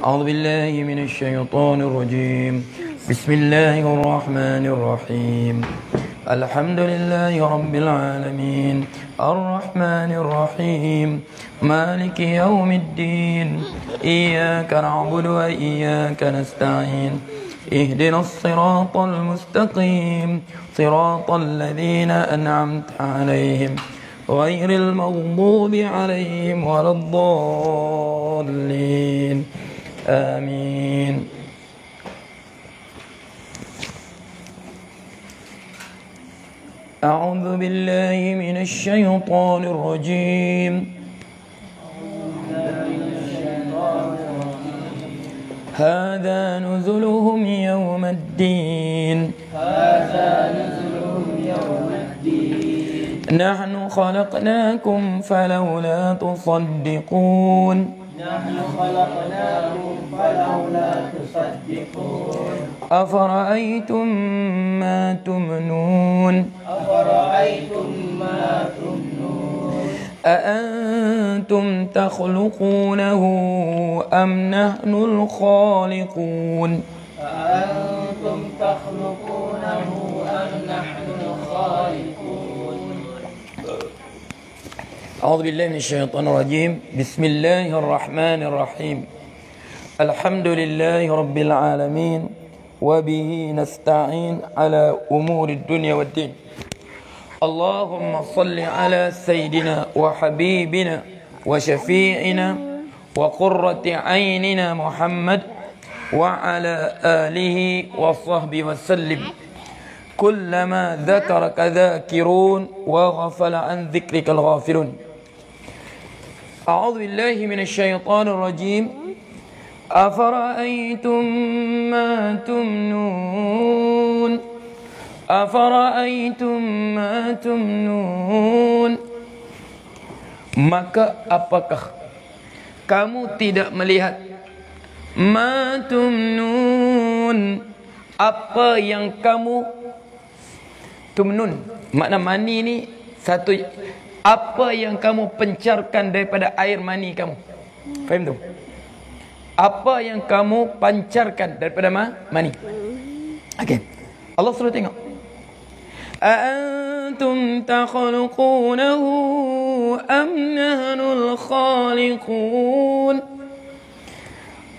أعوذ بالله من الشيطان الرجيم. بسم الله الرحمن الرحيم. الحمد لله رب العالمين الرحمن الرحيم مالك يوم الدين إياك نعبد وإياك نستعين اهدنا الصراط المستقيم صراط الذين أنعمت عليهم غير المغضوب عليهم ولا الضالين آمين. أعوذ بالله من الشيطان الرجيم. هذا نزلهم يوم الدين. نحن خلقناكم فلولا تصدقون. أفرأيتم ما تمنون. أأنتم تخلقونه أم نحن الخالقون. أعوذ بالله من الشيطان الرجيم. بسم الله الرحمن الرحيم. الحمد لله رب العالمين وبه نستعين على أمور الدنيا والدين. اللهم صل على سيدنا وحبيبنا وشفيعنا وقرة عيننا محمد وعلى آله وصحبه وسلم. كلما ذكرك ذاكرون وغفل عن ذكرك الغافلون. أعوذ بالله من الشيطان الرجيم. أفرأيتم ما تمنون. أفرأيتم ما تمنون. Maka apakah kamu tidak melihat ma tumnun, apa yang kamu tumnun, makna mani ni satu, apa yang kamu pencarkan daripada air mani kamu. Faham tu? Apa yang kamu pancarkan daripada mani. Okey. Allah suruh tengok. Aantum takhluqunahu am nahnul khaliqun.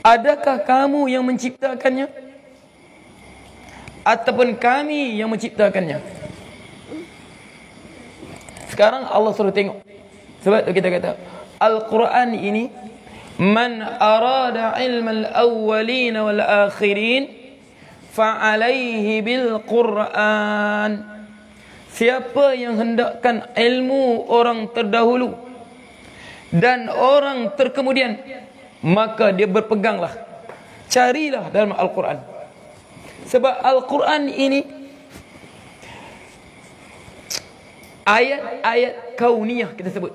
Adakah kamu yang menciptakannya ataupun kami yang menciptakannya? Sekarang Allah suruh tengok. Sebab tu kita kata Al-Quran ini, man arada ilmal awwalin wal akhirin fa'alaihi bil Quran. Siapa yang hendakkan ilmu orang terdahulu dan orang terkemudian, maka dia berpeganglah, carilah dalam Al-Quran. Sebab Al-Quran ini ayat-ayat kauniyah kita sebut.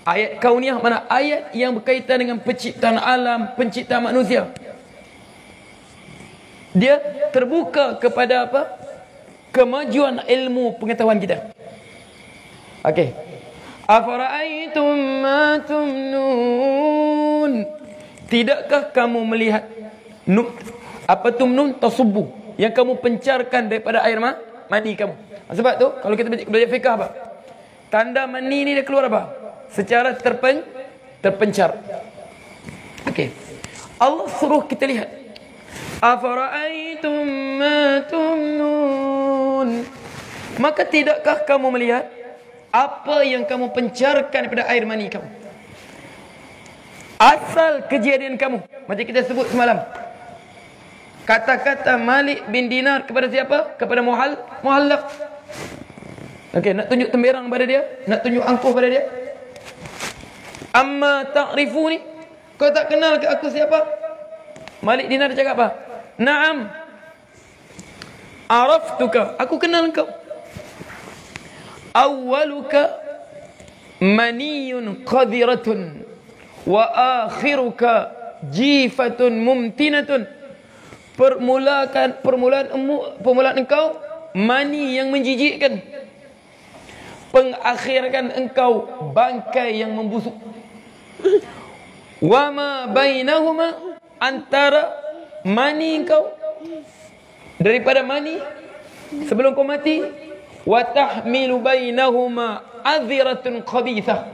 Ayat kauniyah mana? Ayat yang berkaitan dengan penciptaan alam, penciptaan manusia. Dia terbuka kepada apa? Kemajuan ilmu pengetahuan kita. Okey. Afara'aitum ma tumnun. Tidakkah kamu melihat apa tumnun? Tasubbu, yang kamu pencarkan daripada air mani kamu. Sebab tu kalau kita belajar fiqh apa? Tanda mani ni dia keluar apa? Secara terpencar. Okey. Allah suruh kita lihat. Afara'aitum ma tumnun. Maka tidakkah kamu melihat apa yang kamu pencarkan daripada air mani kamu? Asal kejadian kamu, macam kita sebut semalam, kata-kata Malik bin Dinar kepada siapa? Kepada Muhallaq. Okey, nak tunjuk temberang pada dia, nak tunjuk angkuh pada dia. Amma ta'rifuni, kau tak kenal ke aku siapa? Malik Dinar cakap apa? Naam, araftuka, aku kenal engkau. Awwaluka maniyun qadiratun wa akhiruka jifatun mumtinatun. Permulaan engkau mani yang menjijikkan, pengakhiran engkau bangkai yang membusuk. Wa ma bainahuma, antara mani kau, daripada mani sebelum kau mati. Wa tahmilu bainahuma adhiratun khabithah,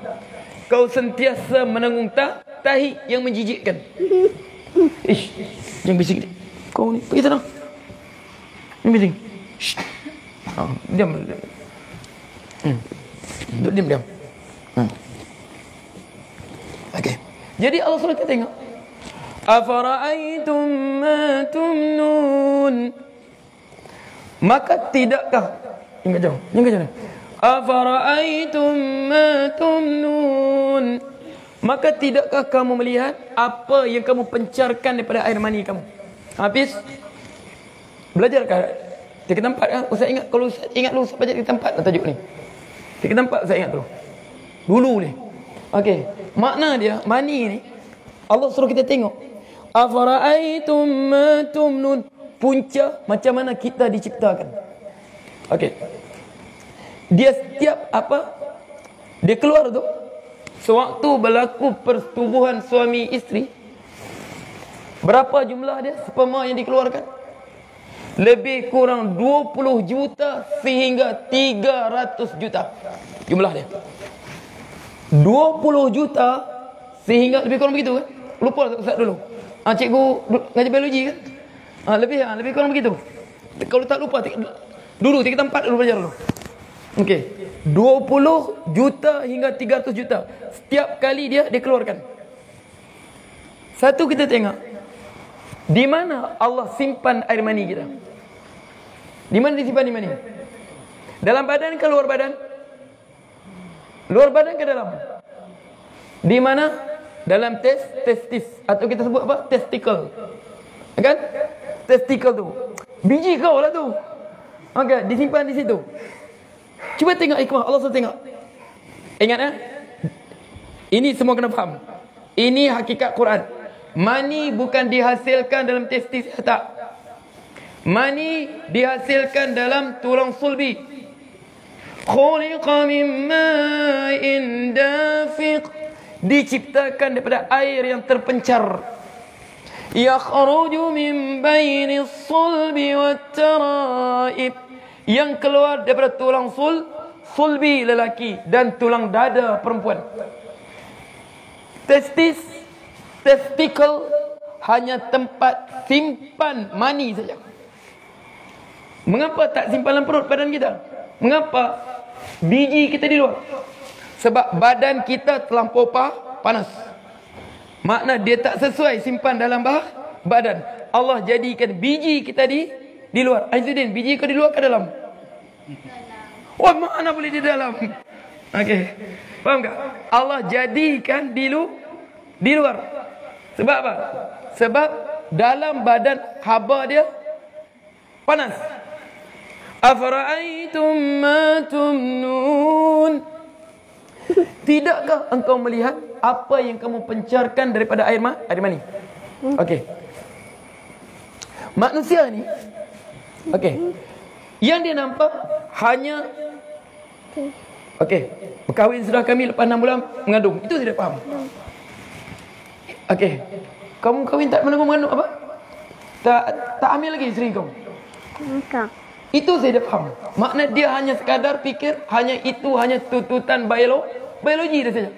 kau sentiasa menanggung tahi yang menjijikkan. Ish, jangan bising. Kau ni pergi sana. Jangan bising. Diam. Diam. Okey. Jadi Allah SWT tengok. Afara'aitum ma tumnun, maka tidakkah, jangan jauh. Afara'aitum ma tumnun, maka tidakkah kamu melihat apa yang kamu pencarkan daripada air mani kamu? Habis belajar tiga tempat kan? Ustaz ingat, kalau Ustaz ingat dulu Ustaz baca tiga tempat tajuk ni. Tiga tempat Ustaz ingat dulu ni. Okey, makna dia mani ni Allah suruh kita tengok. Afara'aitum ma tumnun, punca macam mana kita diciptakan. Okey. Dia setiap dia keluar tu, sewaktu berlaku persetubuhan suami isteri, berapa jumlah dia sperma yang dikeluarkan? Lebih kurang 20 juta sehingga 300 juta jumlah dia. 20 juta sehingga lebih kurang begitu kan? Lupa Ustaz dulu. Cikgu ngaji biologi kan? Lebih kurang begitu. Kalau tak lupa dulu 3 tempat dulu belajar dulu. Okey. 20 juta hingga 300 juta setiap kali dia dikeluarkan. Satu, kita tengok di mana Allah simpan air mani kita. Di mana disimpan di mani? Dalam badan ke luar badan? Luar badan ke dalam? Di mana? Dalam testis, atau kita sebut apa? Testicle. Kan? Testicle tu. Biji kau lah tu. Okey, disimpan di situ. Cuba tengok hikmah Allah SWT tengok. Ingat ini semua kena faham. Ini hakikat Quran. Mani bukan dihasilkan dalam testis, tak. Mani dihasilkan dalam tulang sulbi. Khuliqa min ma'in dafiq, diciptakan daripada air yang terpencar. Yakhruju min baini sulbi wat taraib, yang keluar daripada tulang sulbi lelaki dan tulang dada perempuan. Testicle hanya tempat simpan mani saja. Mengapa tak simpan dalam perut badan kita? Mengapa biji kita di luar? Sebab badan kita terlampau panas. Makna dia tak sesuai simpan dalam badan. Allah jadikan biji kita di luar. Aizudin, biji kau di luar ke dalam? Wah, mana boleh di dalam? Okey. Faham tak? Allah jadikan di luar. Sebab apa? Sebab dalam badan haba dia panas. Afara'aitum ma tumnun, tidakkah engkau melihat apa yang kamu pencarkan daripada air mani? Okey. Manusia ni, okey, yang dia nampak hanya berkahwin sudah kami lepas 6 bulan mengandung. Itu saya dah faham. Okey. Kamu kahwin tak mengandung apa? Tak hamil lagi isteri kau? Itu saya dah faham. Makna dia hanya sekadar fikir hanya tuntutan biologi dia saja.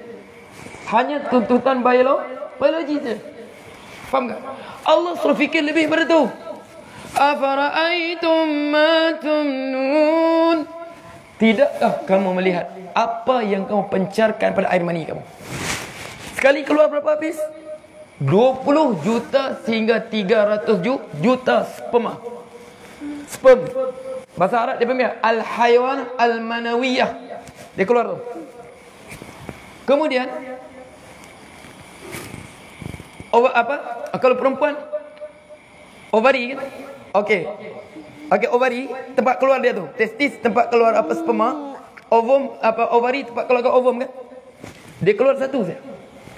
Hanya tuntutan biologi saja. Faham tak? Allah suruh fikir lebih pada tu. Afara'aitum ma tumnun, tidakkah kamu melihat apa yang kamu pencarkan pada air mani kamu? Sekali keluar berapa habis? 20 juta sehingga 300 juta sperma. Bahasa Arab dia panggil al-hayawan al-manawiyah. Dia keluar tu. Kemudian kalau perempuan ovari kan? Okey, ovari tempat keluar dia tu. Testis tempat keluar sperma. Ovum ovari tempat keluar ovum kan? Dia keluar satu saja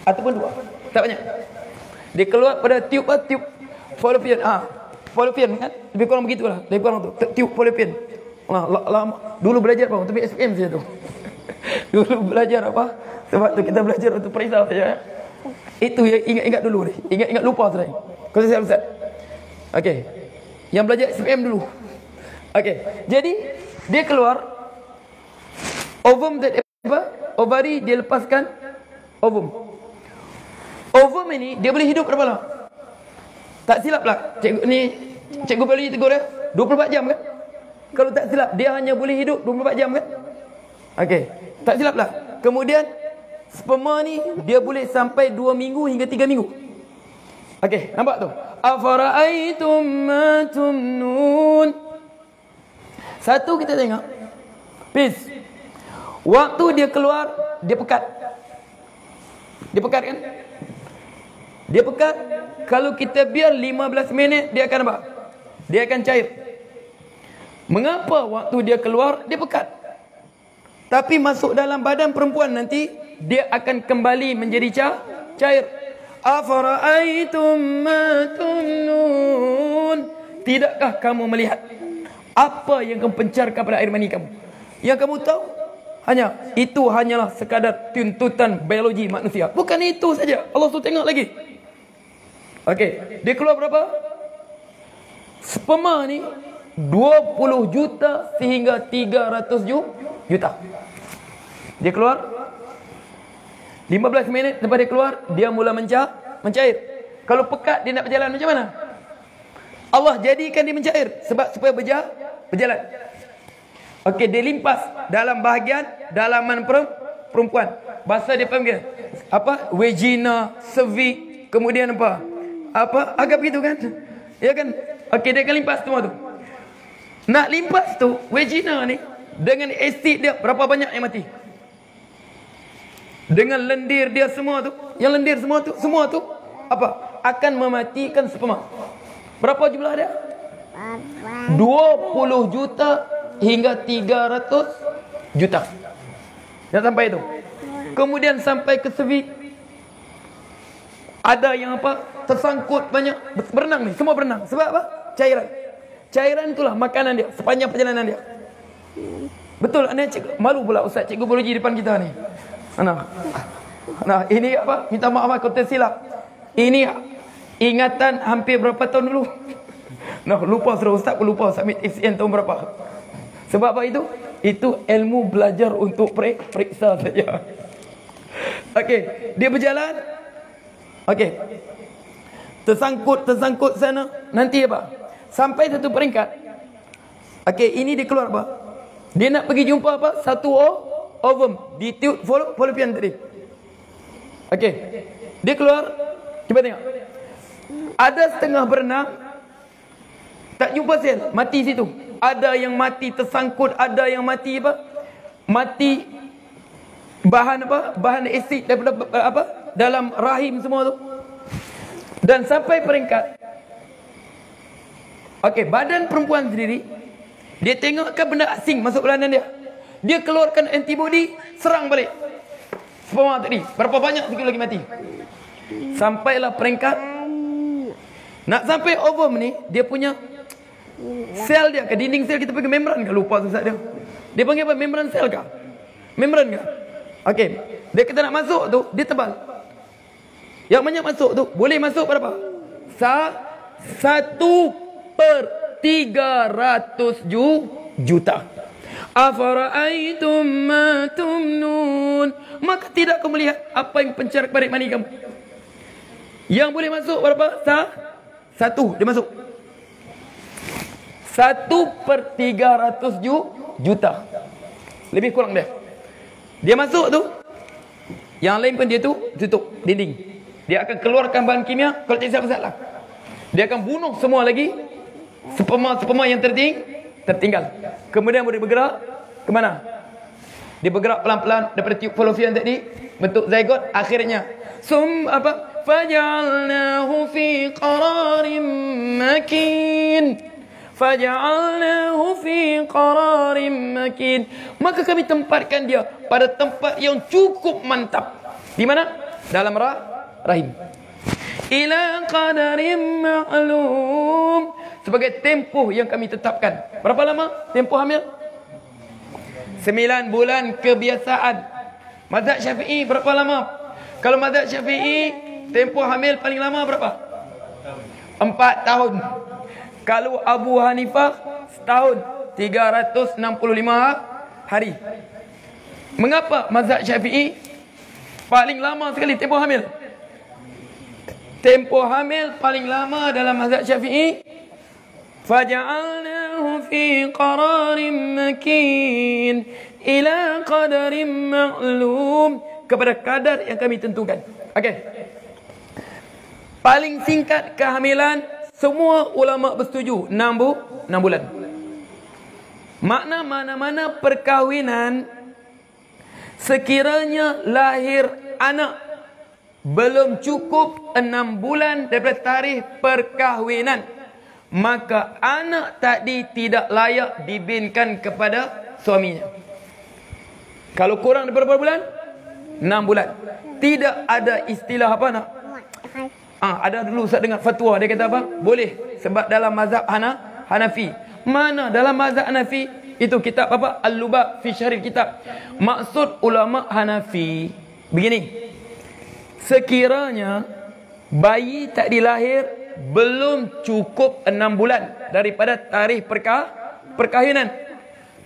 ataupun dua. Tak banyak. Dia keluar pada tiub fallopian. Fallopian kan? Lebih kurang begitulah. Lebih kurang tu. Tiub fallopian. Lama. Dulu belajar apa? Untuk SPM saja tu. Dulu belajar apa? Sebab tu kita belajar untuk perisau saja. Itu yang ingat-ingat dulu ni. Ingat-ingat lupa tu. Kau siap Ustaz? Okey. Yang belajar SPM dulu. Okey. Jadi dia keluar ovum tadi apa? Ovari dia lepaskan ovum. Ovum ini dia boleh hidup berapa lama? Tak silap lah. Cikgu biologi tegur dia 24 jam kan? Kalau tak silap dia hanya boleh hidup 24 jam kan? Okey. Tak silap lah. Kemudian sperma ni dia boleh sampai 2 minggu hingga 3 minggu. Okey, nampak tu? Afara'aitum ma tumnun. Satu kita tengok. Please. Waktu dia keluar, dia pekat. Dia pekat kan? Dia pekat. Kalau kita biar 15 minit, dia akan apa? Dia akan cair. Mengapa waktu dia keluar, dia pekat? Tapi masuk dalam badan perempuan nanti, dia akan kembali menjadi cair. Afara'aitum ma tumnun. Tidakkah kamu melihat apa yang kamu pencarkan pada air mani kamu? Yang kamu tahu itu hanyalah sekadar tuntutan biologi manusia. Bukan itu saja. Allah tu tengok lagi. Okey, dia keluar berapa? Sperma ni 20 juta sehingga 300 juta. Dia keluar 15 minit lepas dia keluar, dia mula mencair. Kalau pekat dia nak berjalan macam mana? Allah jadikan dia mencair sebab supaya berjalan. Okey, dia limpas dalam bahagian dalaman perempuan. Bahasa dia panggil apa? Vagina, cervix, kemudian apa? Agak begitu kan? Ya kan? Okey, dia akan limpas semua tu. Nak limpas tu, vagina ni dengan asid dia berapa banyak yang mati? Dengan lendir dia semua tu, yang lendir semua tu apa? Akan mematikan sperma. Berapa jumlah dia? 20 juta hingga 300 juta. Dah sampai itu. Kemudian sampai ke cervix. Ada yang apa? Tersangkut banyak. Berenang ni, semua berenang. Sebab apa? Cairan. Cairan itulah makanan dia sepanjang perjalanan dia. Betul, malu pula Ustaz cikgu biologi depan kita ni. Nah, ini apa? Minta maaf kalau tersilap. Ini ingatan hampir berapa tahun dulu. Nah, lupa sudah Ustaz pun lupa submit FCN tahun berapa. Sebab apa itu? Itu ilmu belajar untuk periksa saja. Okey, dia berjalan. Okey. Tersangkut sana. Nanti apa? Sampai satu peringkat. Okey, ini dia keluar apa? Dia nak pergi jumpa apa? Satu ovum di tube fallopian tadi. Okey. Dia keluar. Cuba tengok. Ada setengah berenang. Tak jumpa sel, mati situ. Ada yang mati tersangkut, ada yang mati apa? Mati bahan apa? Bahan asid daripada apa? Dalam rahim semua tu. Dan sampai peringkat. Okey, badan perempuan sendiri dia tengokkan benda asing masuk badan dia. Dia keluarkan antibody, serang balik sperma tadi. Berapa banyak sikit lagi mati. Sampailah peringkat. Nak sampai ovum ni, dia punya sel dia ke dinding sel kita panggil membran ke? Lupa Ustaz dia. Dia panggil apa? Membran sel ke? Membran ke? Okey. Dia kata nak masuk tu, dia tebal. Yang banyak masuk tu, boleh masuk berapa? 1/300 juta. Afara'aitum ma tumnun. Maka tidak kamu melihat apa yang pencar pada mani kamu. Yang boleh masuk berapa? Satu dia masuk. 1/300 juta. Lebih kurang dia. Dia masuk tu. Yang lain pun dia tu tutup dinding. Dia akan keluarkan bahan kimia. Kalau tak salah, dia akan bunuh semua lagi sperma yang tertinggal. Kemudian boleh bergerak ke mana? Dia bergerak pelan-pelan daripada tube fallopian tadi bentuk zygote. Akhirnya faj'alnahu fi qararin makin. Faj'alnahu fi qararin makin. Maka kami tempatkan dia pada tempat yang cukup mantap. Di mana? Dalam rahim. Ila qadarin ma'lum. Sebagai tempoh yang kami tetapkan. Berapa lama tempoh hamil? 9 bulan kebiasaan. Mazhab Syafi'i berapa lama? Kalau mazhab Syafi'i, tempoh hamil paling lama berapa? 4 tahun. Kalau Abu Hanifah, setahun, 365 hari. Mengapa mazhab Syafi'i paling lama sekali tempoh hamil? Tempoh hamil paling lama dalam mazhab Syafi'i, faja'alnahu fi qararin makin ila qadarin ma'lum, kepada kadar yang kami tentukan. Okey. Paling singkat kehamilan, semua ulama bersetuju 6 bulan. Makna mana-mana perkahwinan sekiranya lahir anak belum cukup 6 bulan daripada tarikh perkahwinan, maka anak tadi tidak layak dibinkan kepada suaminya. Kalau kurang daripada berapa bulan? 6 bulan. Tidak ada istilah apa nak? Ada dulu Ustaz dengar fatwa, dia kata apa? Boleh. Sebab dalam mazhab Hanafi. Mana dalam mazhab Hanafi? Itu kitab apa? Al-Lubab fi Syarih Kitab. Maksud ulama Hanafi begini. Sekiranya bayi tak dilahir belum cukup 6 bulan daripada tarikh perkahwinan,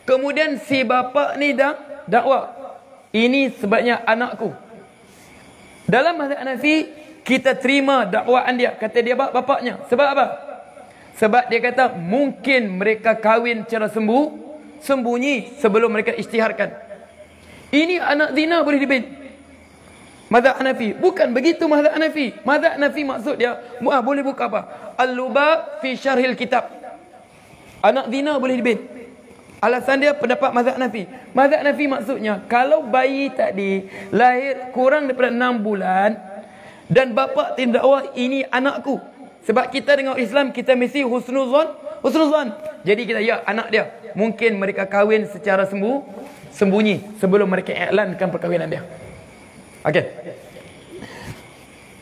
kemudian si bapa ni dakwa, ini sebabnya anakku. Dalam mazhab Hanafi, kita terima dakwaan dia. Kata dia bapaknya. Sebab apa? Sebab dia kata mungkin mereka kahwin secara sembunyi sebelum mereka isytiharkan. Ini anak zina boleh dibin. Mazhab Hanafi. Bukan begitu mazhab Hanafi. Mazhab Hanafi maksud dia, boleh buka apa? Al-Lubab fi Syarhil Kitab. Anak zina boleh dibin. Alasan dia pendapat mazhab Hanafi. Mazhab Hanafi maksudnya, kalau bayi tadi lahir kurang daripada 6 bulan dan bapa tidak dakwa ini anakku. Sebab kita dengan Islam, kita mesti husnuzan. Jadi kita, ya anak dia. Mungkin mereka kahwin secara sembunyi sebelum mereka iklankan perkahwinan dia. Okey.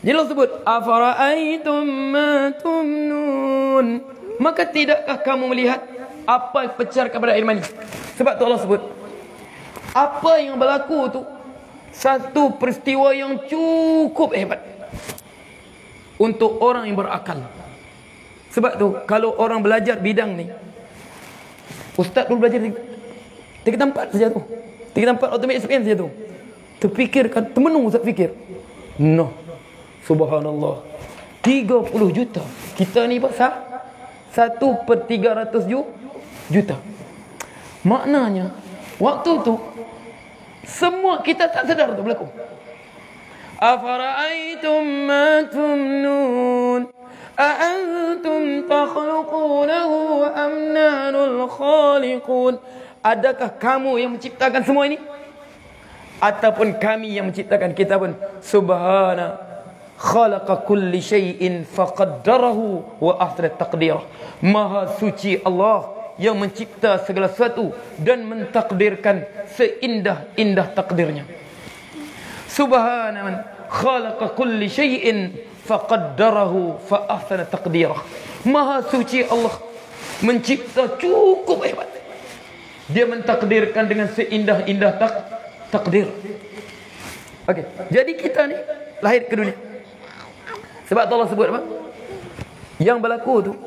Jadi Allah sebut, afara'aitum ma tumnun. Maka tidakkah kamu melihat apa yang pecar kepada air mani? Sebab tu Allah sebut, apa yang berlaku tu satu peristiwa yang cukup hebat untuk orang yang berakal. Sebab tu kalau orang belajar bidang ni, ustaz dulu belajar 3 tempat saja tu, 3 tempat automatic SPM saja tu, terfikirkan, termenung ustaz fikir, no, subhanallah, 30 juta. Kita ni pasal 1/300 juta. Maknanya waktu tu semua kita tak sedar tu berlaku. Afara'aitum ma tumnun a'antum takhluqunahu am nahnul khaliqun. Adakah kamu yang menciptakan semua ini ataupun kami yang menciptakan? Kita pun subhana khalaqa kulli syai'in faqaddarahu wa ahsana taqdirah. Maha suci Allah yang mencipta segala sesuatu dan mentakdirkan seindah-indah takdirnya. Subhana man khalaqa kulli syai'in faqaddarahu fa ahsana taqdirah. Maha suci Allah mencipta cukup hebat. Dia mentakdirkan dengan seindah-indah takdir. Okey, jadi kita ni lahir ke dunia. Sebab Allah sebut apa? Yang berlaku tu,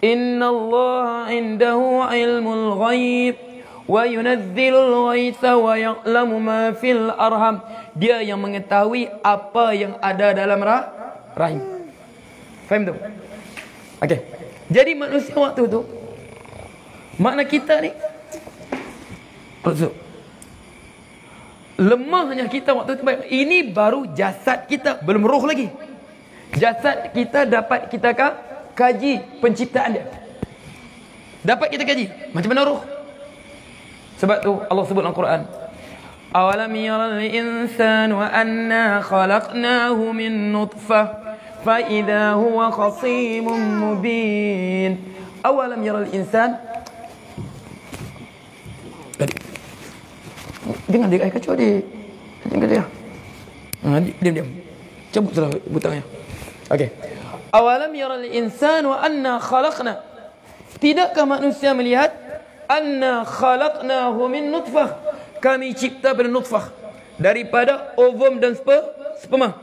innallaha indahu ilmul ghaib wa yunazzilul ghaitha wa ya'lamu ma fil arham. Dia yang mengetahui apa yang ada dalam rahim. Faham tu? Okey. Jadi manusia waktu tu, makna kita ni maksud lemahnya kita waktu tu. Ini baru jasad kita, belum roh lagi. Jasad kita dapat kita kaji penciptaan dia. Dapat kita kaji macam mana roh. Sebab tu Allah sebut dalam Quran, awalam yaral insanu anna khalaqnahu min nutfah fa idza huwa khasimun mubin. Awalam yaral insan, jangan dia kacau dia. Jangan dia. Diam. Cabut salah butangnya. Okey. Awalam yaral insanu anna khalaqna. Tidakkah manusia melihat anna khalaqnahu min nutfah? Kami cipta pada nutfah, daripada ovum dan sperma.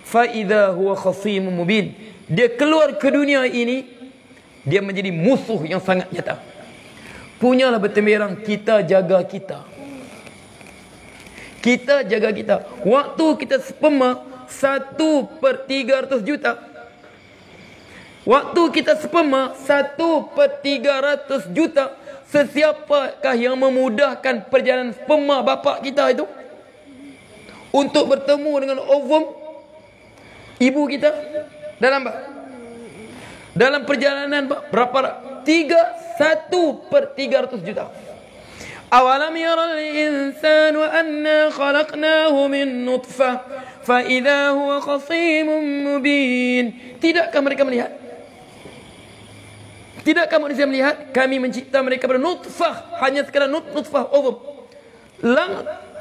Fa idza huwa khasimun mubin. Dia keluar ke dunia ini, dia menjadi musuh yang sangat nyata. Punyalah bertemerang, kita jaga kita. Kita jaga kita. Waktu kita sperma 1/300 juta. Waktu kita sperma 1/300 juta. Sesiapakah yang memudahkan perjalanan sperma bapa kita itu untuk bertemu dengan ovum ibu kita dalam perjalanan berapa? 1/300 juta. Awalam yaral insanu anna khalaqnahu min nutfah fa idza huwa khasimun mubin. Tidakkah mereka melihat? Tidakkah manusia melihat kami mencipta mereka pada nutfah, hanya sekadar nutfah ovum.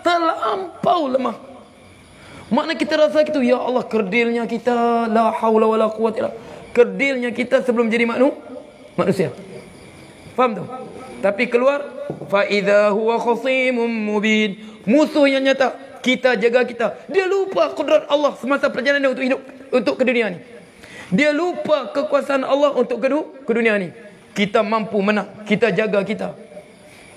Terlampau lemah. Makna kita rasa gitu, ya Allah, kerdilnya kita, la haula wala quwwata illa billah. Kerdilnya kita sebelum jadi manusia. Faham tu? Tapi keluar fa idza huwa khasimun mubin. Musuh yang nyata. Kita jaga kita. Dia lupa kudrat Allah semasa perjalanan untuk hidup, untuk ke dunia ni. Dia lupa kekuasaan Allah untuk ke dunia ni. Kita mampu menang. Kita jaga kita.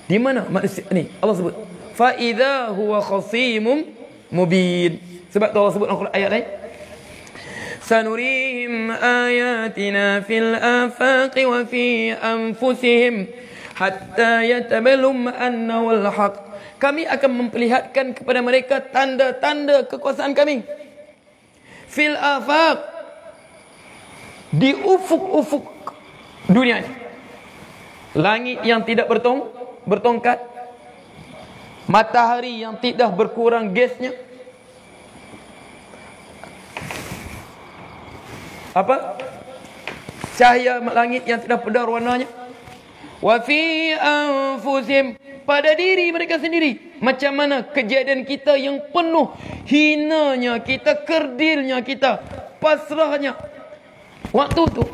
Di mana manusia ni? Allah sebut fa idza huwa khasimun mubin. Sebab tu Allah sebut dalam ayat lain, sanurihim ayatina fil afaqi wa fi anfusihim hatta yatabalum annahu al-haq. Kami akan memperlihatkan kepada mereka tanda-tanda kekuasaan kami. Fil afaq, di ufuk-ufuk dunia ini. Langit yang tidak bertongkat, matahari yang tidak berkurang gasnya. Apa? Cahaya langit yang tidak pudar warnanya. Wa fi anfusihim, pada diri mereka sendiri. Macam mana kejadian kita yang penuh hinanya kita, kerdilnya kita, pasrahnya. Waktu tu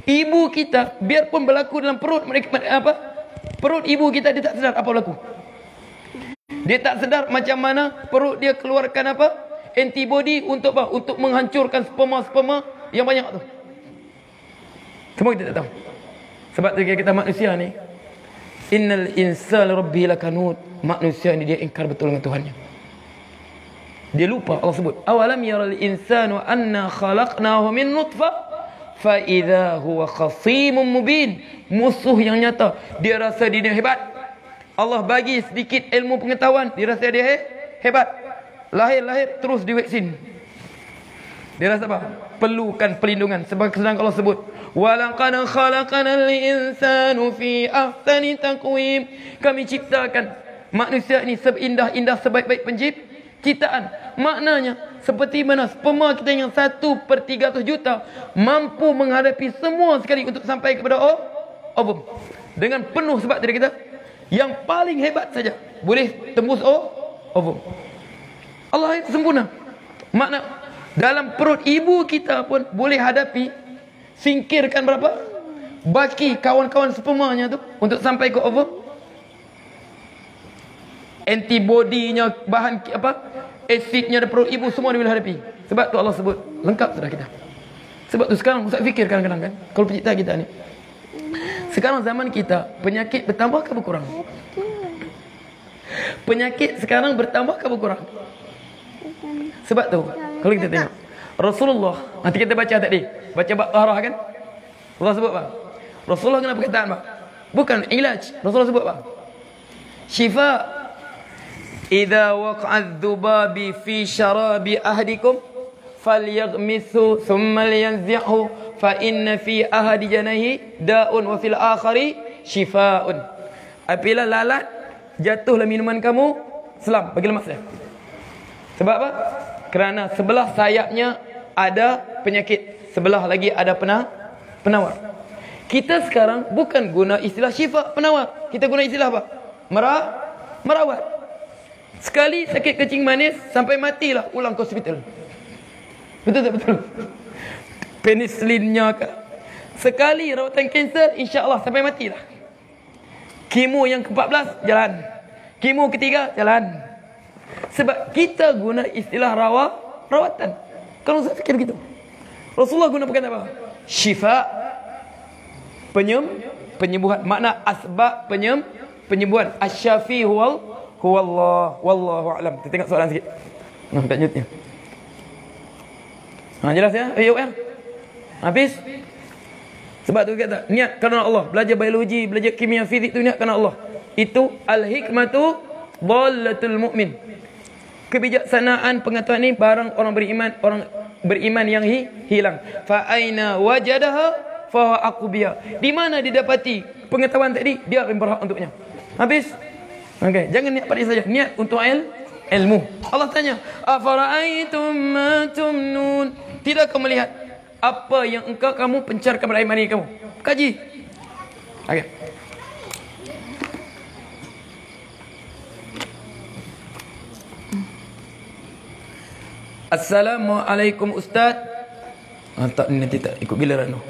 ibu kita biarpun berlaku dalam perut mereka, perut ibu kita, dia tak sedar apa berlaku. Dia tak sedar macam mana perut dia keluarkan apa? Antibody untuk apa? Untuk menghancurkan sperma yang banyak tu. Semua kita tak tahu. Sebab tu kita manusia ni, innal insana rabbil lakanut. Manusia ni dia ingkar betul dengan Tuhannya. Dia lupa. Allah sebut awalam yaral insanu anna khalaqnahu min nutfah fa idza huwa khasimun mubin. Musuh yang nyata. Dia rasa dia hebat. Allah bagi sedikit ilmu pengetahuan, dia rasa dia hebat. Lahir terus divaksin. Dia rasa apa? Perlukan perlindungan. Sebab sedang Allah sebut walaqad khalaqnal insana fi ahsani taqwim. Kami ciptakan manusia ini seindah-indah, sebaik-baik penciptaan. Maknanya seperti mana sperma kita yang 1/300 juta mampu menghadapi semua sekali untuk sampai kepada ovum dengan penuh. Sebab tadi kita yang paling hebat saja boleh tembus ovum. Allah itu sempurna. Makna dalam perut ibu kita pun boleh hadapi, singkirkan berapa? Baki kawan-kawan spermanya tu untuk sampai ke ovum. Antibodinya, bahan apa? Asidnya dari perut ibu semua dia boleh hadapi. Sebab tu Allah sebut lengkap sudah kita. Sebab tu sekarang Ustaz fikir kadang-kadang kan, kalau pencipta kita ni, sekarang zaman kita penyakit bertambah ke berkurang? Penyakit sekarang bertambah ke berkurang? Sebab tu kalau kita tengok Rasulullah, nanti kita baca tadi, baca bab taharah kan, Allah sebut apa? Rasulullah kenapa perkataan apa? Bukan ilaj. Rasulullah sebut apa? Syifa. Idza waqa'adz dhubabi fi syarabi ahadikum falyaghmithu thumma liyanzi'hu fa inna fi ahadi janahi da'un wa fil akhari shifaa'un. Apabila lalat jatuhlah minuman kamu, selam, bagi lemas dia. Sebab apa? Kerana sebelah sayapnya ada penyakit, sebelah lagi ada penawar. Kita sekarang bukan guna istilah syifa, penawar. Kita guna istilah apa? Merawat. Sekali sakit kencing manis sampai matilah ulang ke hospital. Betul tak betul? Penicillinnya ke. Sekali rawatan kanser, insya-Allah sampai matilah. Kemo yang ke-14 jalan. Kemo ketiga jalan. Sebab kita guna istilah perawatan. Kalau saya fikir begitu. Rasulullah guna perkataan apa? Syifa, penyembuhan. Makna asbab penyembuhan. Asy-syafi huwallah, wallahu a'lam. Kita tengok soalan sikit. Nampak nyutnya. Jelas ya? Ayo kan? Habis? Sebab tu kata, niat kerana Allah. Belajar biologi, belajar kimia, fizik tu niat kerana Allah. Itu al-hikmatu dhallatul mu'min. Kebijaksanaan pengetahuan ni barang orang beriman yang hilang. Fa aina wajadaha fa aqbiya. Di mana didapati pengetahuan tadi, dia akan berhak untuknya. Habis? Okey, jangan niat pada saja. Niat untuk ilmu. Allah tanya, afara'aitum ma tumnun? Tidakkah melihat apa yang kamu pencarkan pada air mani kamu? Kaji. Okey. Assalamualaikum Ustaz. Tak, nanti tak ikut giliran tu.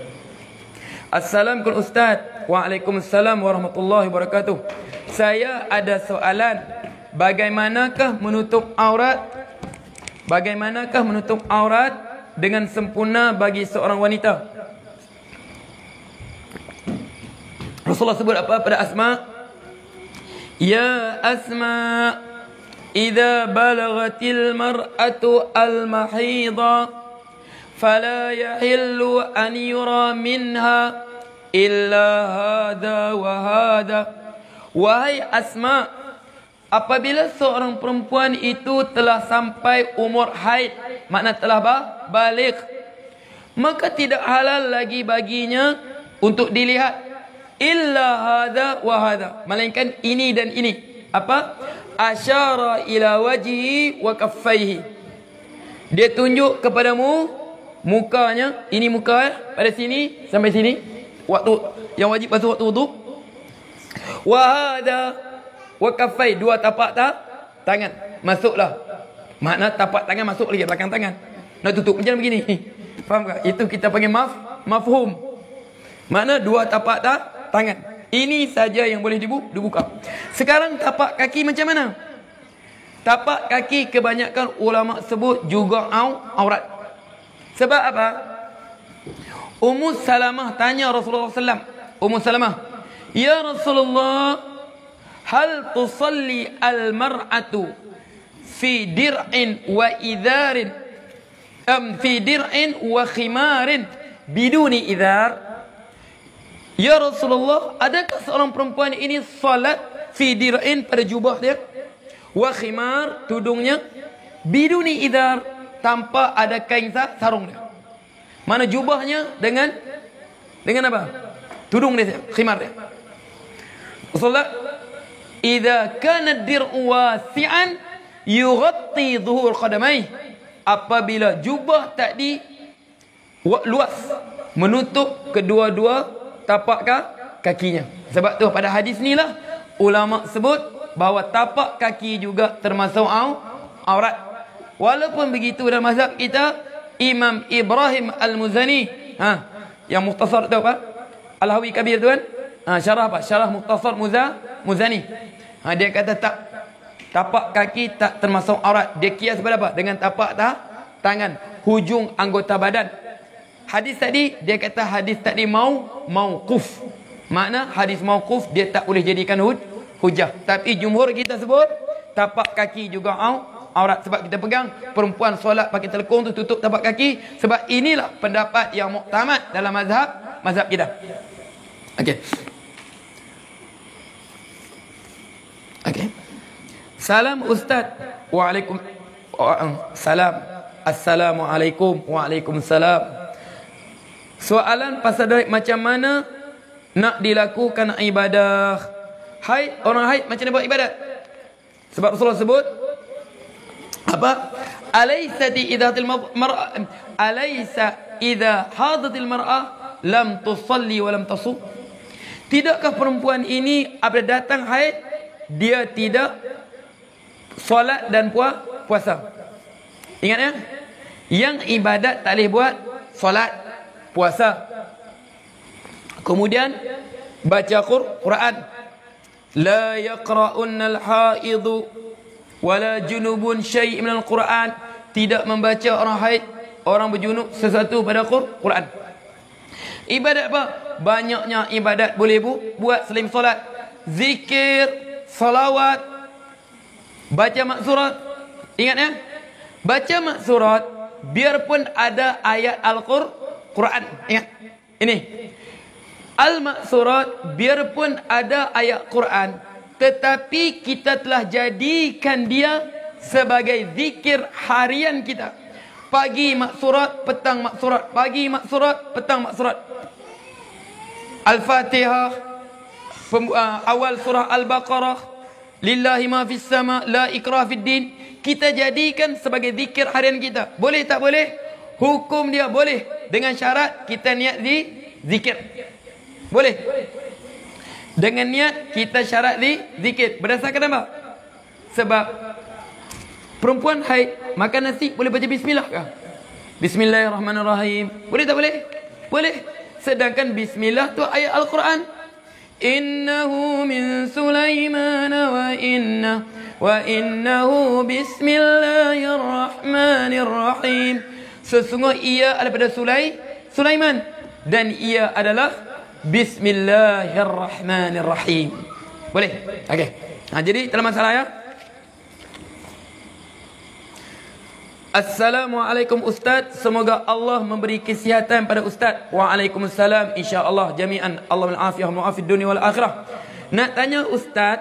Assalamualaikum Ustaz. Waalaikumsalam warahmatullahi wabarakatuh. Saya ada soalan. Bagaimanakah menutup aurat? Bagaimanakah menutup aurat dengan sempurna bagi seorang wanita? Rasulullah sebut apa pada Asma? Ya Asma, idza balagatil mar'atu al-mahidha fala yahillu an yura minha illa hadha wa hadha. Wahai Asma, apabila seorang perempuan itu telah sampai umur haid, makna telah balik, maka tidak halal lagi baginya untuk dilihat illa hadha wa hadha, melainkan ini dan ini. Apa? Asyara ila wajhi wa kaffaihi. Dia tunjuk kepadamu mukanya, ini muka pada sini sampai sini, waktu yang wajib basuh waktu wudu. Wa hadha wa kaffai, dua tapak tangan masuklah. Makna tapak tangan masuk lagi belakang tangan. Nak tutup macam begini. Faham tak? Itu kita panggil mafhum. Makna dua tapak tangan. Ini saja yang boleh dibuka. Sekarang tapak kaki macam mana? Tapak kaki kebanyakan ulama sebut juga aurat. Sebab apa? Ummu Salamah tanya Rasulullah SAW. Ummu Salamah, ya Rasulullah, hal tusalli al-mar'atu fi dir'in wa idharin fi dir'in wa khimarin biduni idhar? Ya Rasulullah, adakah seorang perempuan ini salat fi dir'in pada jubah dia, wa khimar tudungnya, biduni idhar tanpa ada kain sarung dia? Mana jubahnya dengan apa? Tudung dia, khimar dia. Rasulullah, idza kana ad-dir'u wasi'an yughatti dhuhur qadamai. Apabila jubah tadi luas, menutup kedua-dua tapak kakinya. Sebab tu pada hadis ni lah ulama sebut bahawa tapak kaki juga termasuk aurat. Walaupun begitu dalam mazhab kita, Imam Ibrahim Al-Muzani, yang mukhtasar tu apa? Al-Hawi Kabir tu kan? Syarah apa? Syarah mukhtasar Muzani. Dia kata tak, tapak kaki tak termasuk aurat. Dia kias pada apa? Dengan tapak tangan, hujung anggota badan. Hadis tadi, dia kata hadis tadi mauquf. Makna hadis mauquf dia tak boleh jadikan hujah. Tapi jumhur kita sebut tapak kaki juga aurat. Sebab kita pegang perempuan solat pakai telekung tu tutup tapak kaki. Sebab inilah pendapat yang muktamad dalam mazhab kita. Okey. Salam Ustaz. Salam. Assalamualaikum. Waalaikumsalam. Soalan pasal macam mana nak dilakukan ibadah haid? Orang haid macam mana buat ibadat? Sebab Rasulullah sebut apa? Alaysa idza hadatil mar'ah lam tusalli wa lam tasum. Tidakkah perempuan ini apabila datang haid dia tidak solat dan puasa? Ingat ya? Yang ibadat tak boleh buat solat, puasa. Kemudian baca Quran. La yaqra'unna al-haidu wala junubun syai' min al-Quran tidak membaca orang haid, orang berjunub sesuatu pada Quran. Ibadat apa? Banyaknya ibadat boleh buat selain solat. Zikir, salawat, baca maksurat. Ingat ya? Baca maksurat biarpun ada ayat Al-Quran. Ingat. Ini. Al-maksurat biarpun ada ayat Quran, tetapi kita telah jadikan dia sebagai zikir harian kita. Pagi maksurat, petang maksurat. Pagi maksurat, petang maksurat. Al-Fatihah, awal surah Al-Baqarah, lillahi ma fis sama, la ikrah fid din. Kita jadikan sebagai zikir harian kita. Boleh tak boleh? Hukum dia boleh, dengan syarat kita niat di zikir. Boleh. Dengan niat kita syarat di zikir. Berdasarkan apa? Sebab perempuan haid makan nasi boleh baca bismillah kah? Bismillahirrahmanirrahim. Boleh tak boleh? Boleh. Sedangkan bismillah tu ayat Al-Quran. Innahu min Sulaiman wa innahu bismillahirrahmanirrahim. Sesungguhnya ia daripada Sulaiman dan ia adalah Bismillahirrahmanirrahim. Boleh? Okey. Jadi dalam masalah ya. Assalamualaikum Ustaz. Semoga Allah memberi kesihatan pada Ustaz. Waalaikumsalam. InsyaAllah jami'an. Allah al-afiyah mu'afid dunia wal akhirah. Nak tanya Ustaz,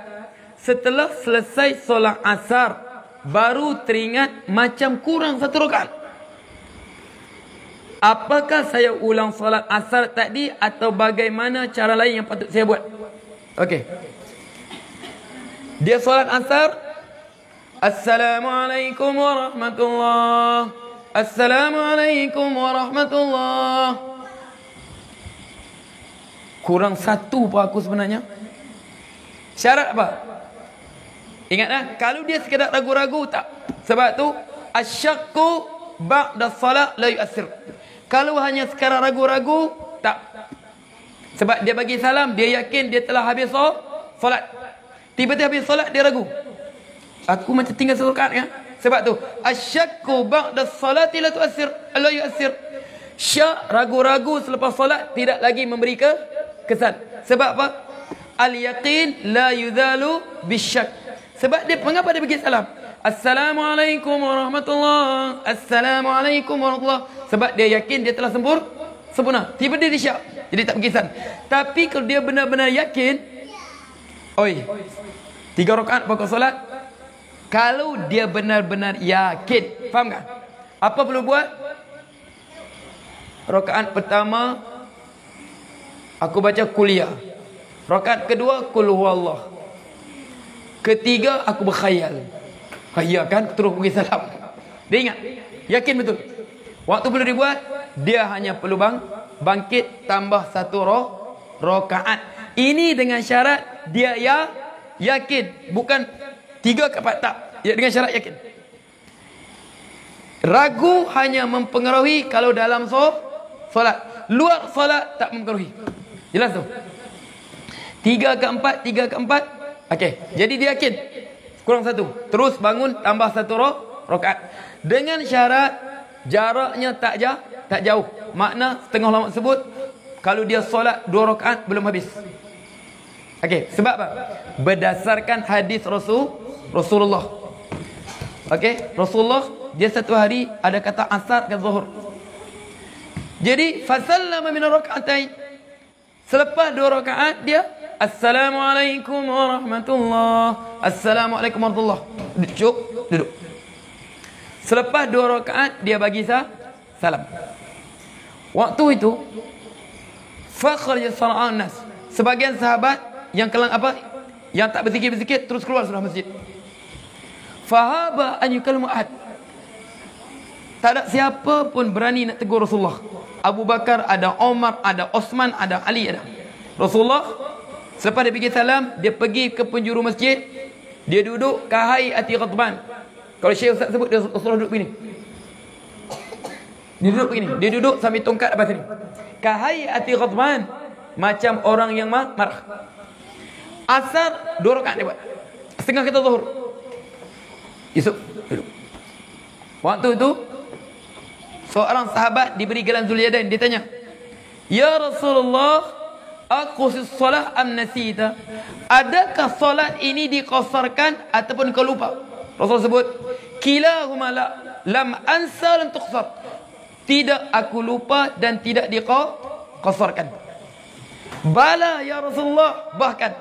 setelah selesai solat asar, baru teringat macam kurang satu rakaat. Apakah saya ulang solat asar tadi atau bagaimana cara lain yang patut saya buat? Okey. Dia solat asar. Assalamualaikum warahmatullahi. Assalamualaikum warahmatullahi. Kurang satu pun aku sebenarnya. Syarat apa? Ingatlah, kalau dia sekadar ragu-ragu tak. Sebab tu asyakku ba'da salat la yu'assir. Kalau hanya sekarang ragu-ragu, tak. Sebab dia bagi salam, dia yakin dia telah habis solat. Tiba-tiba habis solat, dia ragu. Aku macam tinggal satu rakaat kan? Sebab tu, asyakku ba'da salati la tu'assir, la yu'assir. Syak, ragu-ragu selepas solat, tidak lagi memberi kesan. Sebab apa? Al-yaqin la yuzalu bisyak. Sebab dia, mengapa dia bagi salam? Assalamualaikum warahmatullahi. Assalamualaikum warahmatullahi. Sebab dia yakin dia telah sempurna. Tiba-tiba dia syak. Jadi tak berkesan. Tapi kalau dia benar-benar yakin, oi, 3 rakaat pokok solat. Kalau dia benar-benar yakin, faham tak? Apa perlu buat? Rakaat pertama aku baca kuliah. Rakaat kedua qul huwallah. Ketiga aku berkhayal. Ya kan, terus bagi salam. Dia ingat, yakin betul. Waktu perlu dibuat, dia hanya perlu bangkit tambah 1 rakaat. Ini dengan syarat dia yakin, bukan 3 ke 4 tak. Ya, dengan syarat yakin. Ragu hanya mempengaruhi kalau dalam solat. Luar solat tak mempengaruhi. Jelas tu? 3 ke 4, 3 ke 4. Okey, jadi dia yakin. Kurang 1. Terus bangun tambah 1 rakaat. Dengan syarat jaraknya tak jauh. Makna setengah lama tersebut kalau dia solat 2 rakaat belum habis. Okey, sebab apa? Berdasarkan hadis Rasulullah. Okey, Rasulullah dia satu hari ada kata asar ke zuhur. Jadi fasallama min raka'atain. Selepas 2 rakaat dia Assalamualaikum warahmatullahi. Assalamualaikum warahmatullahi. Duduk. Selepas 2 rakaat dia bagi salam. Waktu itu fakhraj sala'an nas. Sebagian sahabat yang kelang apa? Yang tak berzikir terus keluar surah masjid. Fahaba an yukallimu ahad. Tak ada siapa pun berani nak tegur Rasulullah. Abu Bakar ada, Omar ada, Osman ada, Ali ada. Rasulullah selepas dia bagi salam, dia pergi ke penjuru masjid. Dia duduk kahai ati Ghadban. Kalau Syekh Ustaz sebut, dia Rasulullah duduk begini. Dia duduk begini. Dia duduk sambil tongkat atas sini. Kahai ati Ghadban. Macam orang yang marah. Asar 2 rakaat dia buat. Setengah kita zuhur. Esok duduk. Waktu itu seorang sahabat diberi gelar Zulyadain. Dia tanya, "Ya Rasulullah, aqsus solat am nasita?" Adakah solat ini diqasarkan ataupun kau lupa? Rasul sebut, "Kilahuma la, lam ansa lam tuqsar." Tidak, aku lupa dan tidak diqasarkan. "Bala ya Rasulullah." Bahkan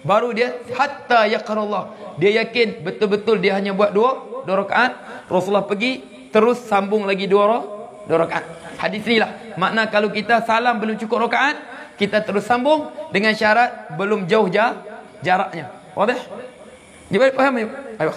baru dia hatta yaqrallah. Dia yakin betul-betul dia hanya buat dua rakaat. Rasulullah pergi terus sambung lagi dua rakaat. Hadis inilah makna kalau kita salam belum cukup rakaat, kita terus sambung dengan syarat belum jauh jaraknya. Wadah? Dia faham ya? Ayo.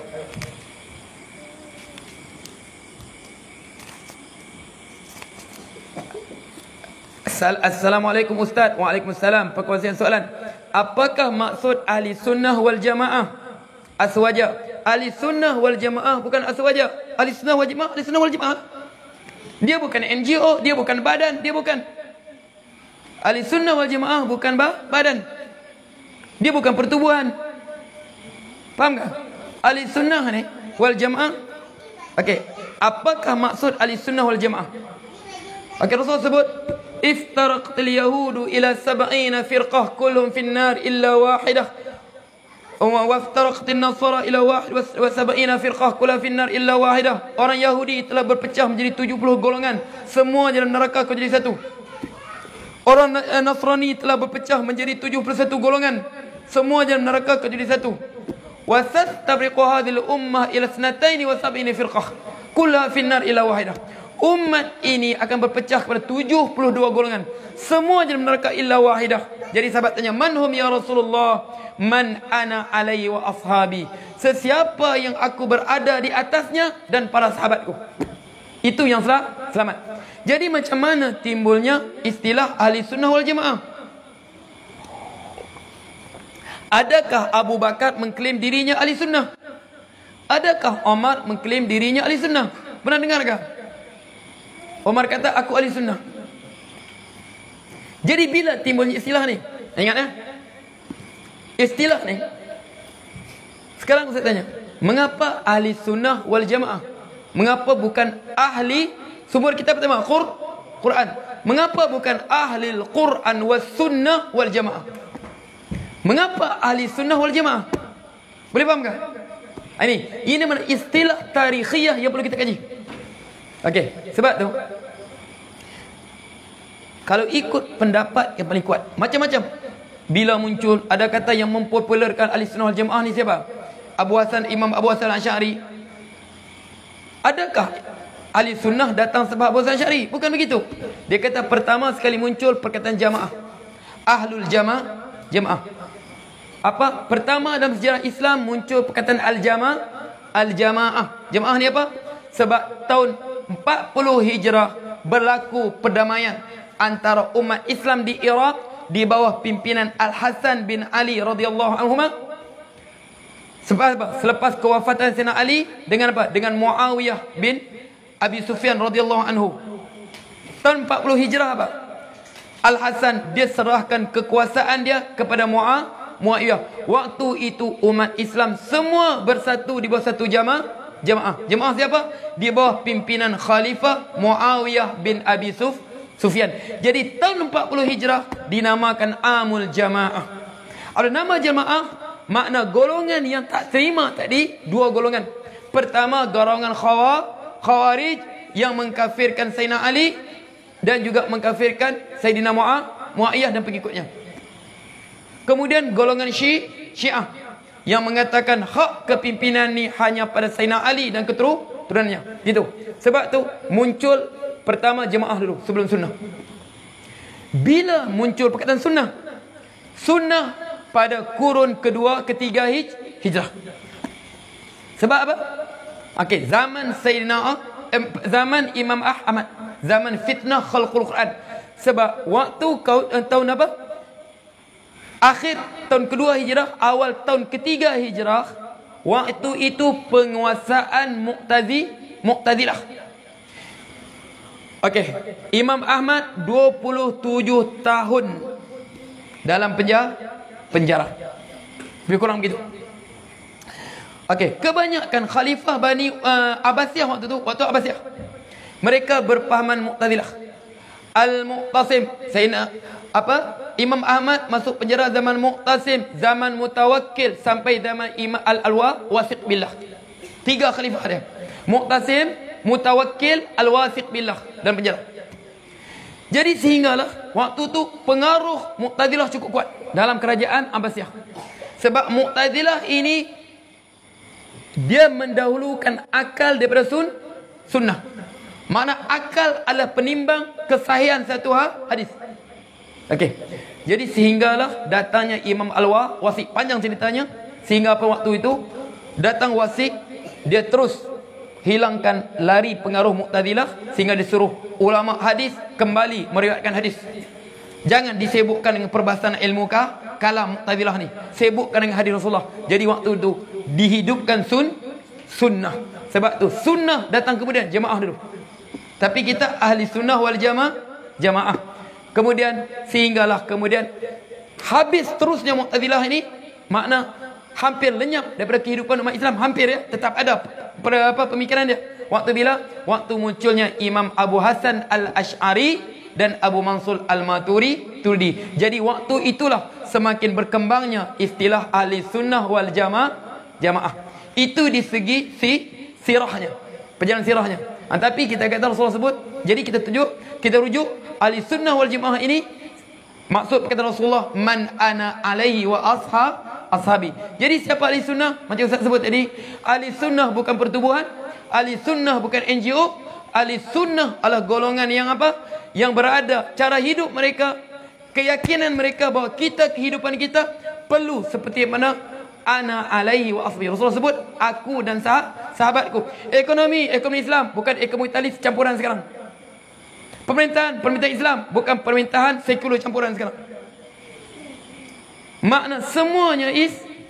Assalamualaikum Ustaz. Waalaikumsalam. Perkongsian soalan. Apakah maksud ahli sunnah wal jamaah aswaja? Ahli sunnah wal jamaah bukan aswaja. Ahli sunnah wal jamaah, ahli sunnah wal jamaah. Dia bukan NGO, dia bukan badan, dia bukan. Ahli sunnah wal jamaah bukan badan. Dia bukan pertubuhan. Faham tak? Ahli sunnah ni wal jamaah. Okey, apakah maksud ahli sunnah wal jamaah? Okey, Rasul sebut iftaraqatil yahudu ila 70 firqah kulluhum fin nar illa wahidah. Wa iftaraqatin nasara ila 71 firqah kulluhum fin nar illa wahidah. Orang Yahudi telah berpecah menjadi 70 golongan, semua dalam neraka kecuali satu. Orang Nasrani telah berpecah menjadi 71 golongan, semua dalam neraka kecuali satu. Wa tastabriqu hadhil ummah ila 72 firqah kulluha fin nar illa wahidah. Umat ini akan berpecah kepada 72 golongan, semua dalam neraka illa wahidah. Jadi sahabat tanya, "Man hum ya Rasulullah?" "Man ana alaihi wa ashabi." Sesiapa yang aku berada di atasnya dan para sahabatku. Itu yang selamat. Jadi macam mana timbulnya istilah ahli sunnah wal jamaah? Adakah Abu Bakar mengklaim dirinya ahli sunnah? Adakah Omar mengklaim dirinya ahli sunnah? Pernah dengarkah? Omar kata, "Aku ahli sunnah." Jadi bila timbulnya istilah ni? Ingat ya? Istilah ni. Sekarang saya tanya, mengapa ahli sunnah wal jamaah? Mengapa bukan ahli sumber kitab pertama Quran? Mengapa bukan ahli Quran was sunnah wal jamaah? Mengapa ahli sunnah wal jamaah? Boleh faham tak? Ini mana istilah tarikhiyah yang perlu kita kaji. Okey, sebab tu kalau ikut pendapat yang paling kuat, macam-macam. Bila muncul, ada kata yang mempopularkan ahli sunnah wal jamaah ni siapa? Imam Abu Hasan Al-Asy'ari. Adakah ahli sunnah datang sebab Abu Hasan Al-Asy'ari? Bukan begitu. Dia kata pertama sekali muncul perkataan jamaah. Ahlul jamaah. Apa? Pertama dalam sejarah Islam muncul perkataan al-jamaah. Jamaah ni apa? Sebab tahun 40 Hijrah berlaku perdamaian antara umat Islam di Iraq di bawah pimpinan Al-Hasan bin Ali radhiyallahu anhuma. Selepas kewafatan Sayyidina Ali dengan apa? Dengan Muawiyah bin Abi Sufyan radhiyallahu anhu. Tahun 40 Hijrah apa? Al-Hasan dia serahkan kekuasaan dia kepada Muawiyah. Waktu itu umat Islam semua bersatu di bawah satu jamaah. Jamaah siapa? Di bawah pimpinan Khalifah Muawiyah bin Abi Sufyan. Jadi tahun 40 Hijrah dinamakan Amul Jamaah. Ada nama jamaah, makna golongan yang tak terima tadi, dua golongan. Pertama, golongan Khawarij yang mengkafirkan Sayyidina Ali dan juga mengkafirkan Sayyidina Muawiyah dan pengikutnya. Kemudian golongan Syiah yang mengatakan hak kepimpinan ni hanya pada Sayyidina Ali dan keturunannya. Gitu. Sebab tu muncul pertama jemaah dulu sebelum sunnah. Bila muncul perkataan sunnah? Sunnah pada kurun kedua, ketiga hijrah. Sebab apa? Okey, zaman zaman Imam Ahmad, zaman fitnah khalqul Quran. Sebab waktu tahun apa? Akhir tahun kedua hijrah, awal tahun ketiga hijrah, waktu itu penguasaan Mu'tazilah. Okey, Imam Ahmad 27 tahun dalam penjara. Lebih kurang begitu. Okey, kebanyakan khalifah Bani Abbasiyah waktu Abbasiyah, mereka berpahaman Mu'tazilah. Al-Mu'tasim, Imam Ahmad masuk penjara zaman Mu'tasim, zaman Mutawakkil sampai zaman Imam Al-Wasiq billah. 3 khalifah dia. Mu'tasim, Mutawakkil, Al-Wasiq billah dalam penjara. Jadi sehinggalah waktu tu pengaruh Mu'tazilah cukup kuat dalam kerajaan Abbasiyah. Sebab Mu'tazilah ini dia mendahulukan akal daripada sunnah. Mana akal adalah penimbang kesahihan satu hadis. Okey. Jadi sehinggalah datangnya Imam Al-Wasiq. Panjang ceritanya. Sehingga pada waktu itu datang Wasiq, dia terus hilangkan lari pengaruh Mu'tazilah sehingga disuruh ulama hadis kembali meriwayatkan hadis. Jangan disibukkan dengan perbahasan ilmu kalam Mu'tazilah ni. Sibukkan dengan hadis Rasulullah. Jadi waktu itu dihidupkan sunnah. Sebab tu sunnah datang kemudian, jemaah dulu. Tapi kita ahli sunnah wal jamaah. Kemudian sehinggalah kemudian habis terusnya Mu'tazilah ini, makna hampir lenyap daripada kehidupan umat Islam, hampir ya, tetap ada pemikiran dia. Waktu munculnya Imam Abu Hasan Al-Ash'ari dan Abu Mansur Al-Maturidi. Jadi waktu itulah semakin berkembangnya istilah ahli sunnah wal jamaah. Itu di segi sirahnya, perjalanan sirahnya. Tapi kita kata Rasulullah sebut, jadi kita rujuk ahli sunnah wal jamaah ini. Maksud kata Rasulullah, man ana alaihi wa ashabi. Jadi siapa ahli sunnah? Macam Ustaz sebut tadi, ahli sunnah bukan pertubuhan, ahli sunnah bukan NGO. Ahli sunnah adalah golongan yang yang berada cara hidup mereka, keyakinan mereka bahawa kehidupan kita perlu seperti mana ana alaihi wa ashabi. Rasulullah sebut aku dan sahabatku. Ekonomi Islam bukan ekonomi talis campuran sekarang. Pemerintahan Islam bukan pemerintahan sekular campuran sekarang. Makna semuanya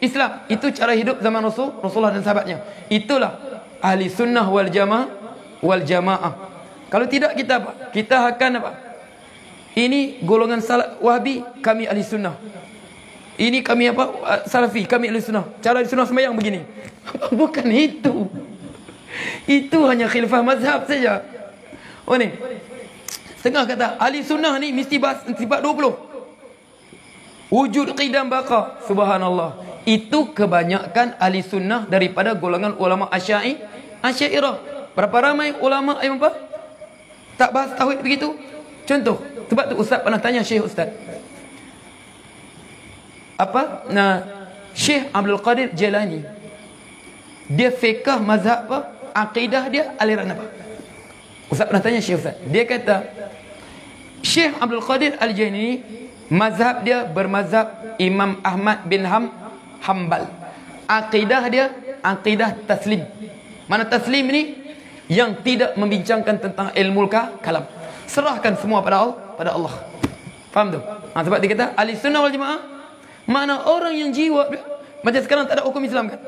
Islam. Itu cara hidup zaman Rasulullah dan sahabatnya. Itulah ahli sunnah wal jamaah. Kalau tidak kita apa? Kita akan apa? Ini golongan Wahabi, kami ahli sunnah. Ini kami Salafi, kami ahli sunnah. Cara ahli sunnah sembahyang begini. Bukan itu. Itu hanya khilafah mazhab saja. Oh ni, setengah kata ahli sunnah ni mesti bahas sifat 20. Wujud qidam baqa. Subhanallah. Itu kebanyakan ahli sunnah daripada golongan ulama Asy'ariyah. Berapa ramai ulama yang tak bahas tauhid begitu? Contoh, sebab tu Ustaz pernah tanya Syekh Ustaz. Syekh Abdul Qadir Jailani, dia fiqh mazhab akidah dia aliran apa? Ustaz pernah tanya Syekh Ustaz. Dia kata Syekh Abdul Qadir Al-Jailani mazhab dia bermazhab Imam Ahmad bin Hanbal. Akidah dia akidah taslim. Mana taslim ni? Yang tidak membincangkan tentang ilmu kalam. Serahkan semua pada Allah. Faham tu? Sebab dia kata ahli sunnah wal jamaah, mana orang yang jiwa macam sekarang tak ada hukum Islam kan?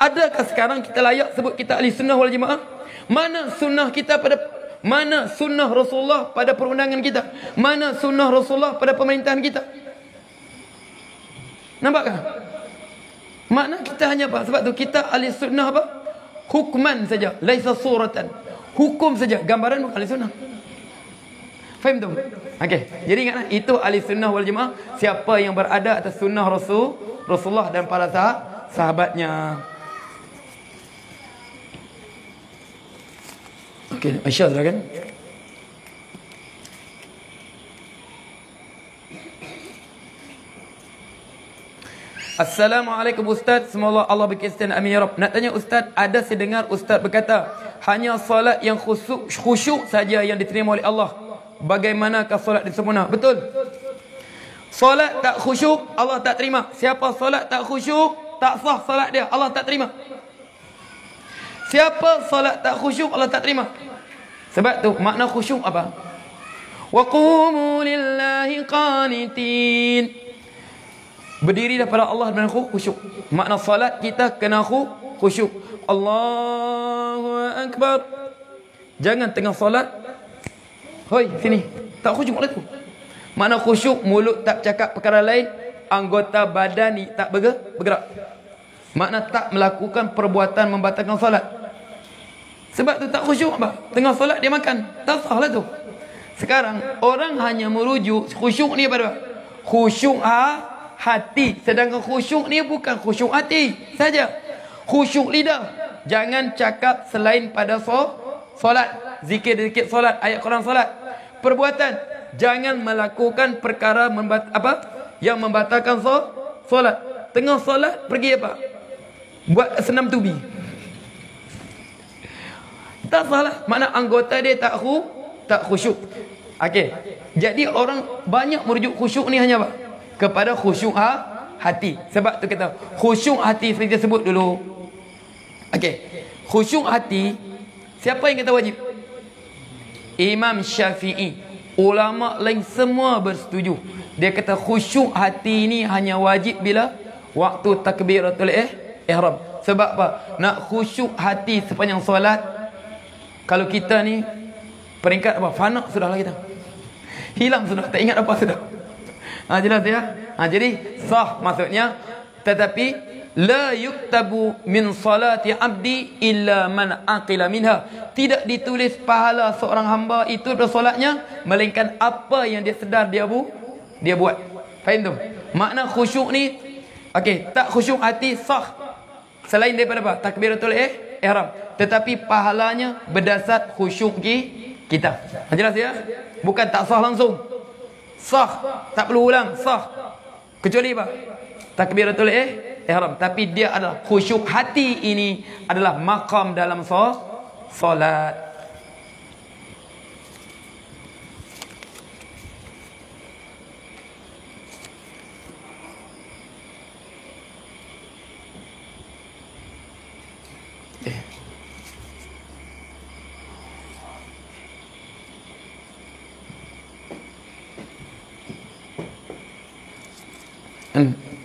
Adakah sekarang kita layak sebut kita ahli sunnah wal jamaah? Mana sunnah Rasulullah pada perundangan kita? Mana sunnah Rasulullah pada pemerintahan kita? Nampak? Makna kita hanya sebab tu kita ahli sunnah hukman saja, laisa suratan. Hukum saja, gambaran bukan ahli sunnah. Faham tu? Okey. Jadi ingatlah, itu ahli sunnah wal jamaah, siapa yang berada atas sunnah Rasulullah dan para sahabatnya. Okey, Aisyah silakan. Assalamualaikum Ustaz, semoga Allah berkesian, amin ya Rabb. Nak tanya Ustaz, ada saya dengar Ustaz berkata hanya solat yang khusyuk saja yang diterima oleh Allah. Bagaimanakah solat itu sempurna? Betul. Solat tak khusyuk Allah tak terima. Siapa solat tak khusyuk, tak sah solat dia, Allah tak terima. Siapa solat tak khusyuk Allah tak terima. Sebab tu makna khusyuk apa? Wa qumu lillahi qanitin. Berdiri daripada Allah dengan khusyuk. Makna salat kita kena khusyuk. Allahu Akbar. Jangan tengah salat, hoi sini, tak khusyuk lah tu. Makna khusyuk, mulut tak cakap perkara lain, anggota badan ni tak bergerak. Makna tak melakukan perbuatan membatalkan solat. Sebab tu tak khusyuk apa? Tengah solat dia makan. Tak sah lah tu. Sekarang orang hanya merujuk khusyuk ni pada khusyuk hati. Sedangkan khusyuk ni bukan khusyuk hati saja. Khusyuk lidah. Jangan cakap selain pada solat. Zikir-zikir solat, ayat Quran solat. Perbuatan, jangan melakukan perkara yang membatalkan solat. Tengah solat pergi apa? Buat senam tubi. Tak salah. Makna anggota dia tak khusyuk. Okey. Jadi orang banyak merujuk khusyuk ni hanya apa? Kepada khusyuk hati. Sebab tu kita khusyuk hati seperti sebut dulu. Okey. Khusyuk hati, siapa yang kata wajib? Imam Syafi'i. Ulama lain semua bersetuju. Dia kata khusyuk hati ni hanya wajib bila waktu takbiratul ihram. Sebab apa? Nak khusyuk hati sepanjang solat. Kalau kita ni peringkat apa? Fana sudahlah kita. Hilang sudah, tak ingat apa sudah. Jelas ya? Jadi sah maksudnya, tetapi la yuktabu min salati abdi illa man aqila minha. Tidak ditulis pahala seorang hamba itu dari solatnya melainkan apa yang dia sedar dia buat. Faham tu? Makna khusyuk ni okey, tak khusyuk hati sah selain daripada apa? Takbiratul ihram. Tetapi pahalanya berdasar khusyuk kita. Jelas ya? Bukan tak sah langsung. Sah, tak perlu ulang, sah. Kecuali apa? Takbiratul ihram. Tapi dia adalah khusyuk hati ini adalah maqam dalam solat.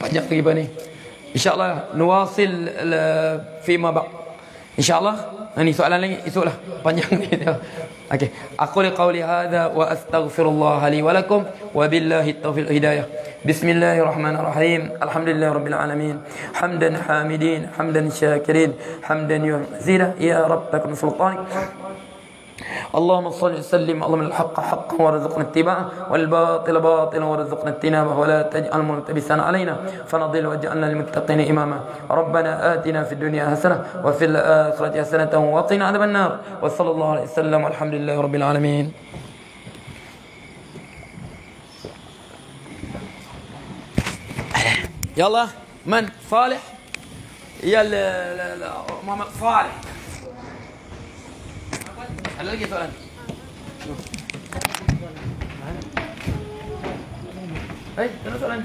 Panjang lagi ni. InsyaAllah nuwasil fima ba'd. InsyaAllah. Ini soalan lagi, esoklah. Panjang ni. Okey. Aku qawli hadza wa astaghfirullah li wa lakum wa billahi taufiq hidayah. Bismillahirrahmanirrahim. Alhamdulillahirabbil alamin. Hamdan hamidin, hamdan syakirin, hamdan yuzila ya rabbakum sultanik. اللهم صل وسلم اللهم الحق حقا وارزقنا اتباعه والباطل باطلا وارزقنا اجتنابه ولا تجعل ملتبسا علينا فنضل واجعلنا للمتقين اماما ربنا آتنا في الدنيا حسنه وفي الاخره حسنه وقنا عذاب النار وصلى الله عليه وسلم والحمد لله رب العالمين. يلا من صالح يا محمد صالح. Ada lagi soalan? Ada soalan?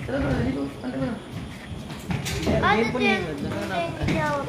Ada soalan itu? Ada mana? Ada yang jawab.